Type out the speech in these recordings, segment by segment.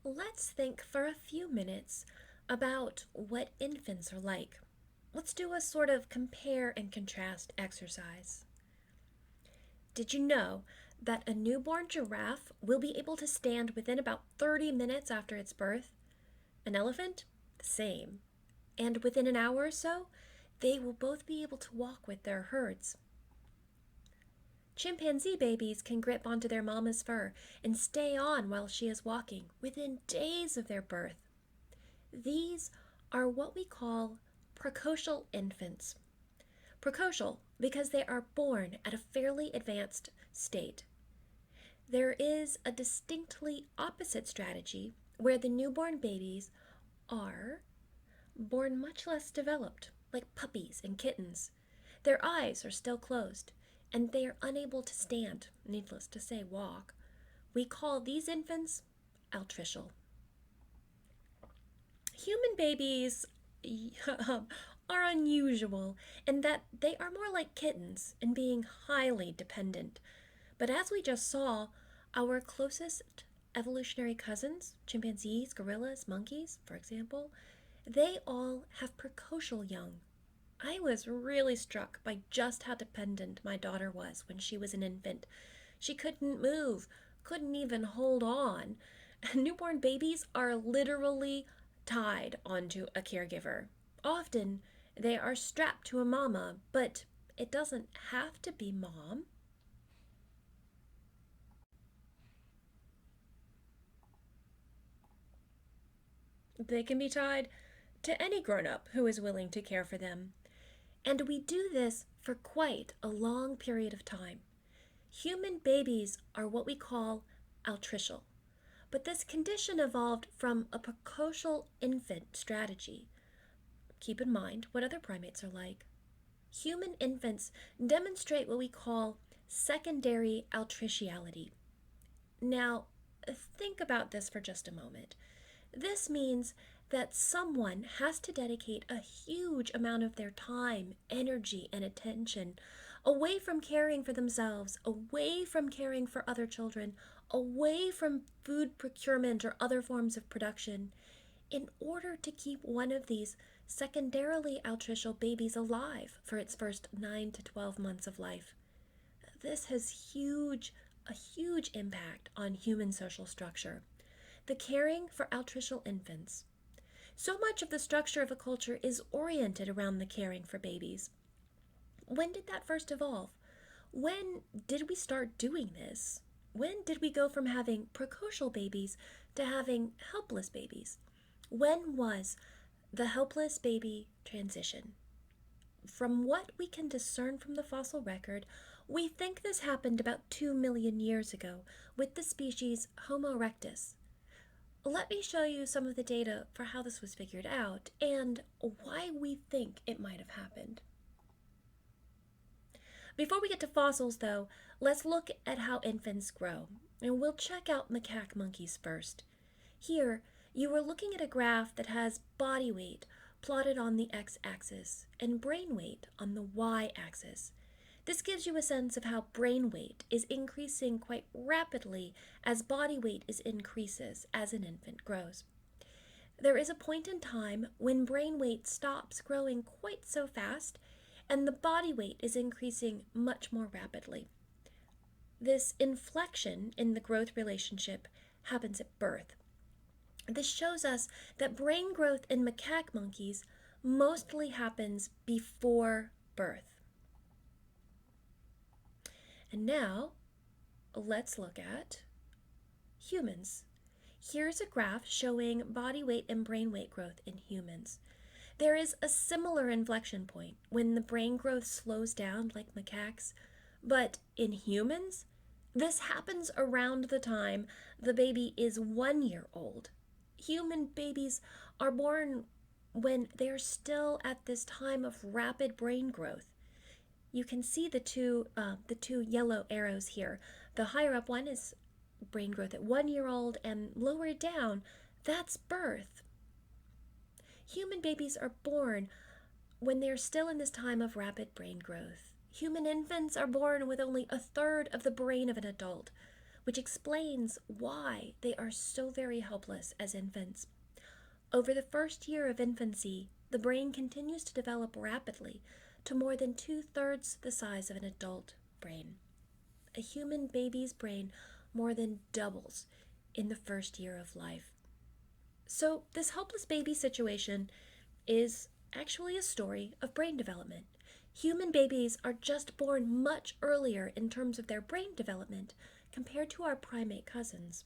Let's think for a few minutes about what infants are like. Let's do a sort of compare and contrast exercise. Did you know that a newborn giraffe will be able to stand within about 30 minutes after its birth? An elephant? The same. And within an hour or so, they will both be able to walk with their herds. Chimpanzee babies can grip onto their mama's fur and stay on while she is walking within days of their birth. These are what we call precocial infants. Precocial because they are born at a fairly advanced state. There is a distinctly opposite strategy where the newborn babies are born much less developed, like puppies and kittens. Their eyes are still closed, and they are unable to stand, needless to say, walk. We call these infants altricial. Human babies are unusual in that they are more like kittens in being highly dependent. But as we just saw, our closest evolutionary cousins, chimpanzees, gorillas, monkeys, for example, they all have precocial young. I was really struck by just how dependent my daughter was when she was an infant. She couldn't move, couldn't even hold on. Newborn babies are literally tied onto a caregiver. Often they are strapped to a mama, but it doesn't have to be mom. They can be tied to any grown up who is willing to care for them. And we do this for quite a long period of time. Human babies are what we call altricial, but this condition evolved from a precocial infant strategy. Keep in mind what other primates are like. Human infants demonstrate what we call secondary altriciality. Now, think about this for just a moment. This means that someone has to dedicate a huge amount of their time, energy, and attention away from caring for themselves, away from caring for other children, away from food procurement or other forms of production, in order to keep one of these secondarily altricial babies alive for its first 9 to 12 months of life. This has a huge impact on human social structure. The caring for altricial infants. So much of the structure of a culture is oriented around the caring for babies. When did that first evolve? When did we start doing this? When did we go from having precocial babies to having helpless babies? When was the helpless baby transition? From what we can discern from the fossil record, we think this happened about 2 million years ago with the species Homo erectus. Let me show you some of the data for how this was figured out and why we think it might have happened. Before we get to fossils, though, let's look at how infants grow, and we'll check out macaque monkeys first. Here, you are looking at a graph that has body weight plotted on the x-axis and brain weight on the y-axis. This gives you a sense of how brain weight is increasing quite rapidly as body weight increases as an infant grows. There is a point in time when brain weight stops growing quite so fast and the body weight is increasing much more rapidly. This inflection in the growth relationship happens at birth. This shows us that brain growth in macaque monkeys mostly happens before birth. And now, let's look at humans. Here's a graph showing body weight and brain weight growth in humans. There is a similar inflection point when the brain growth slows down like macaques, but in humans, this happens around the time the baby is 1 year old. Human babies are born when they're still at this time of rapid brain growth. You can see the two yellow arrows here. The higher up one is brain growth at 1 year old, and lower down, that's birth. Human babies are born when they're still in this time of rapid brain growth. Human infants are born with only a third of the brain of an adult, which explains why they are so very helpless as infants. Over the first year of infancy, the brain continues to develop rapidly to more than 2/3 the size of an adult brain. A human baby's brain more than doubles in the first year of life. So, this helpless baby situation is actually a story of brain development. Human babies are just born much earlier in terms of their brain development compared to our primate cousins.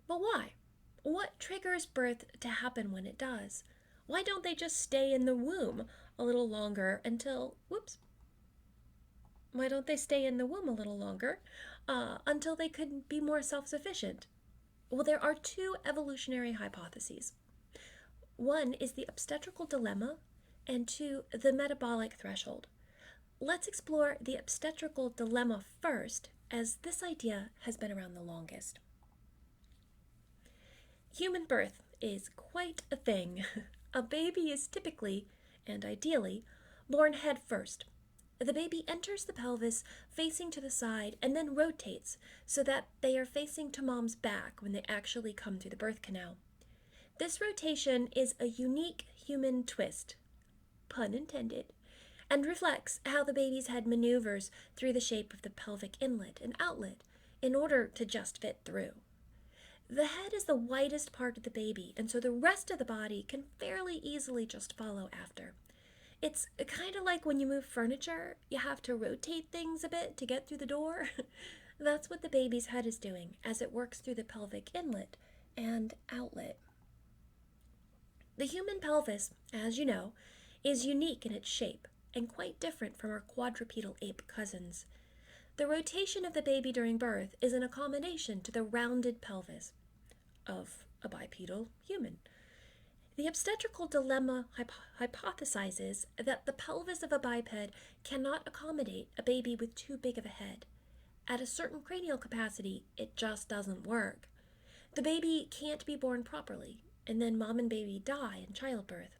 But why? What triggers birth to happen when it does? Why don't they just stay in the womb a little longer why don't they stay in the womb a little longer until they could be more self-sufficient? Well, there are two evolutionary hypotheses. One is the obstetrical dilemma, and two, the metabolic threshold. Let's explore the obstetrical dilemma first, as this idea has been around the longest. Human birth is quite a thing. A baby is typically, and ideally, born head first. The baby enters the pelvis facing to the side and then rotates so that they are facing to mom's back when they actually come through the birth canal. This rotation is a unique human twist, pun intended, and reflects how the baby's head maneuvers through the shape of the pelvic inlet and outlet in order to just fit through. The head is the widest part of the baby, and so the rest of the body can fairly easily just follow after. It's kind of like when you move furniture, you have to rotate things a bit to get through the door. That's what the baby's head is doing as it works through the pelvic inlet and outlet. The human pelvis, as you know, is unique in its shape and quite different from our quadrupedal ape cousins. The rotation of the baby during birth is an accommodation to the rounded pelvis of a bipedal human. The obstetrical dilemma hypothesizes that the pelvis of a biped cannot accommodate a baby with too big of a head. At a certain cranial capacity, it just doesn't work. The baby can't be born properly, and then mom and baby die in childbirth.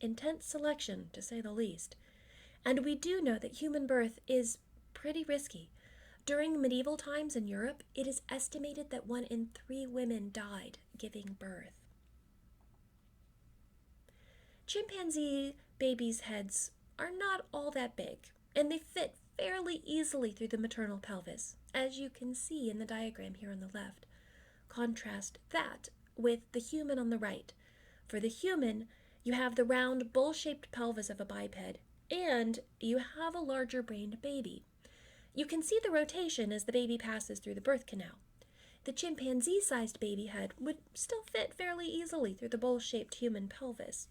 Intense selection, to say the least. And we do know that human birth is pretty risky. During medieval times in Europe, it is estimated that 1 in 3 women died giving birth. Chimpanzee babies' heads are not all that big, and they fit fairly easily through the maternal pelvis, as you can see in the diagram here on the left. Contrast that with the human on the right. For the human, you have the round, bowl-shaped pelvis of a biped, and you have a larger-brained baby. You can see the rotation as the baby passes through the birth canal. The chimpanzee-sized baby head would still fit fairly easily through the bowl-shaped human pelvis.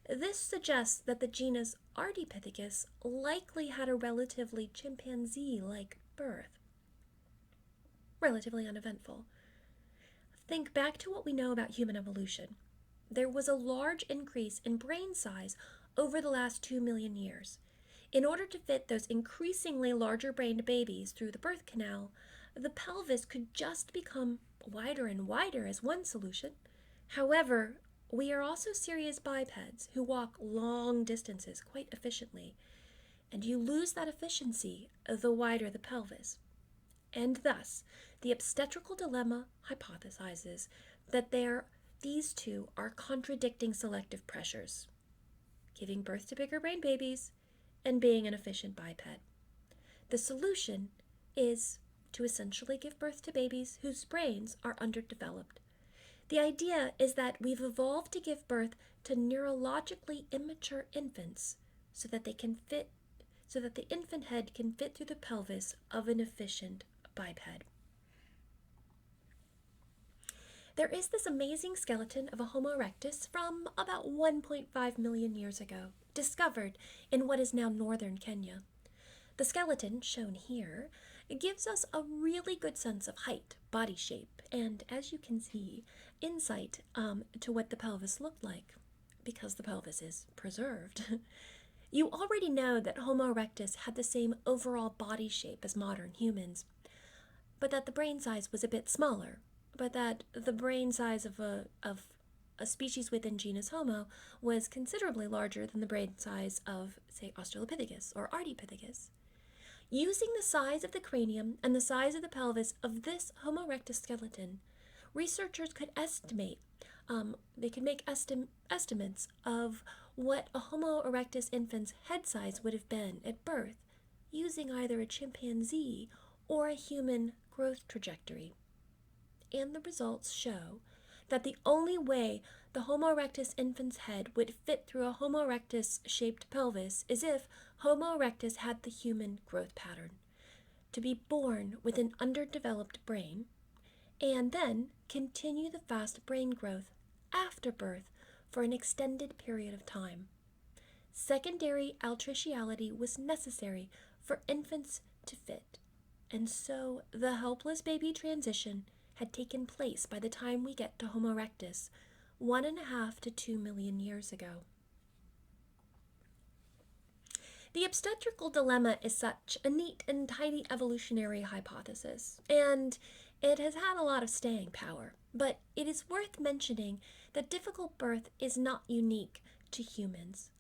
This suggests that the genus Ardipithecus likely had a relatively chimpanzee-like birth. Relatively uneventful. Think back to what we know about human evolution. There was a large increase in brain size over the last 2 million years. In order to fit those increasingly larger-brained babies through the birth canal, the pelvis could just become wider and wider as one solution. However, we are also serious bipeds who walk long distances quite efficiently, and you lose that efficiency the wider the pelvis. And thus, the obstetrical dilemma hypothesizes that these two are contradicting selective pressures, giving birth to bigger brain babies and being an efficient biped. The solution is to essentially give birth to babies whose brains are underdeveloped. The idea is that we've evolved to give birth to neurologically immature infants so that the infant head can fit through the pelvis of an efficient biped. There is this amazing skeleton of a Homo erectus from about 1.5 million years ago, discovered in what is now northern Kenya. The skeleton, shown here, gives us a really good sense of height, body shape, and, as you can see, insight to what the pelvis looked like, because the pelvis is preserved. You already know that Homo erectus had the same overall body shape as modern humans, but that the brain size was a bit smaller, but that the brain size of a species within genus Homo was considerably larger than the brain size of, say, Australopithecus or Ardipithecus. Using the size of the cranium and the size of the pelvis of this Homo erectus skeleton, researchers could estimate, they could make estimates of what a Homo erectus infant's head size would have been at birth, using either a chimpanzee or a human growth trajectory. And the results show that the only way the Homo erectus infant's head would fit through a Homo erectus-shaped pelvis is if Homo erectus had the human growth pattern, to be born with an underdeveloped brain, and then continue the fast brain growth after birth for an extended period of time. Secondary altriciality was necessary for infants to fit, and so the helpless baby transition had taken place by the time we get to Homo erectus, 1.5 to 2 million years ago. The obstetrical dilemma is such a neat and tidy evolutionary hypothesis, and it has had a lot of staying power, but it is worth mentioning that difficult birth is not unique to humans.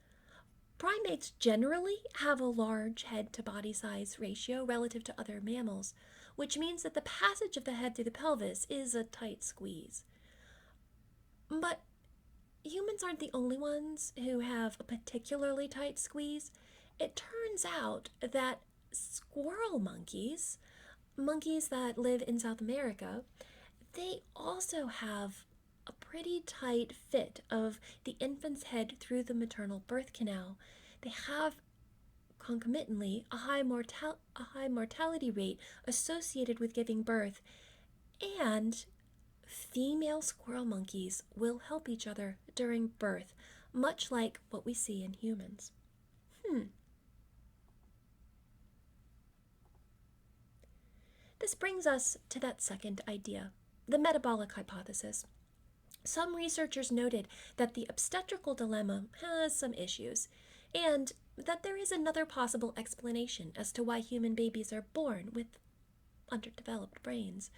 Primates generally have a large head-to-body size ratio relative to other mammals, which means that the passage of the head through the pelvis is a tight squeeze. But humans aren't the only ones who have a particularly tight squeeze. It turns out that squirrel monkeys that live in South America, they also have a pretty tight fit of the infant's head through the maternal birth canal. They have concomitantly a high mortality rate associated with giving birth, and female squirrel monkeys will help each other during birth, much like what we see in humans. This brings us to that second idea, the metabolic hypothesis. Some researchers noted that the obstetrical dilemma has some issues, and that there is another possible explanation as to why human babies are born with underdeveloped brains.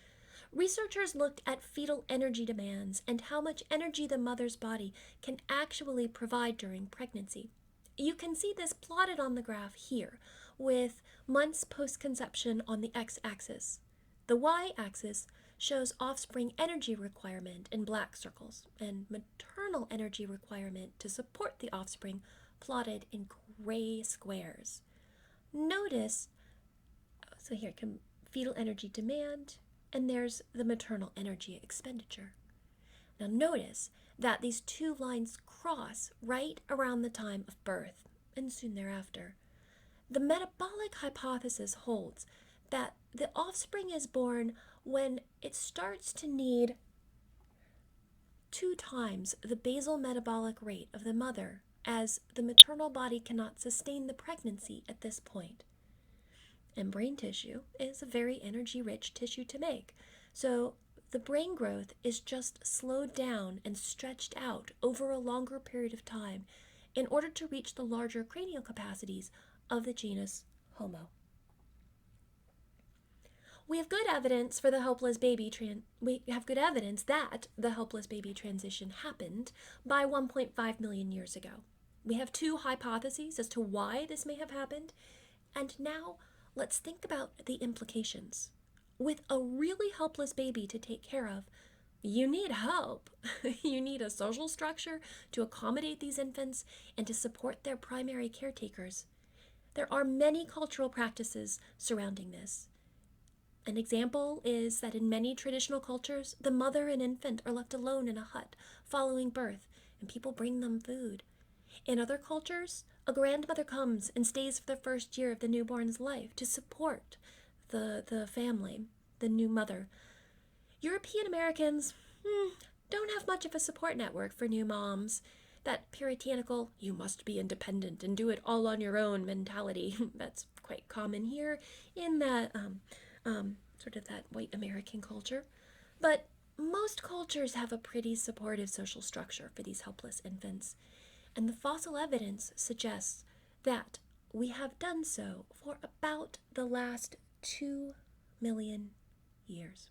Researchers looked at fetal energy demands and how much energy the mother's body can actually provide during pregnancy. You can see this plotted on the graph here, with months post-conception on the x-axis. The y-axis shows offspring energy requirement in black circles, and maternal energy requirement to support the offspring plotted in gray squares. Notice, so here, fetal energy demand, and there's the maternal energy expenditure. Now notice that these two lines cross right around the time of birth and soon thereafter. The metabolic hypothesis holds that the offspring is born when it starts to need 2 times the basal metabolic rate of the mother, as the maternal body cannot sustain the pregnancy at this point. And brain tissue is a very energy-rich tissue to make, so the brain growth is just slowed down and stretched out over a longer period of time in order to reach the larger cranial capacities of the genus Homo. We have good evidence that the helpless baby transition happened by 1.5 million years ago. We have 2 hypotheses as to why this may have happened, and now let's think about the implications. With a really helpless baby to take care of, you need help. You need a social structure to accommodate these infants and to support their primary caretakers. There are many cultural practices surrounding this. An example is that in many traditional cultures, the mother and infant are left alone in a hut following birth, and people bring them food. In other cultures, a grandmother comes and stays for the first year of the newborn's life to support the family, the new mother. European Americans don't have much of a support network for new moms. That puritanical, you must be independent and do it all on your own mentality, that's quite common here in that sort of that white American culture. But most cultures have a pretty supportive social structure for these helpless infants, and the fossil evidence suggests that we have done so for about the last 2 million years.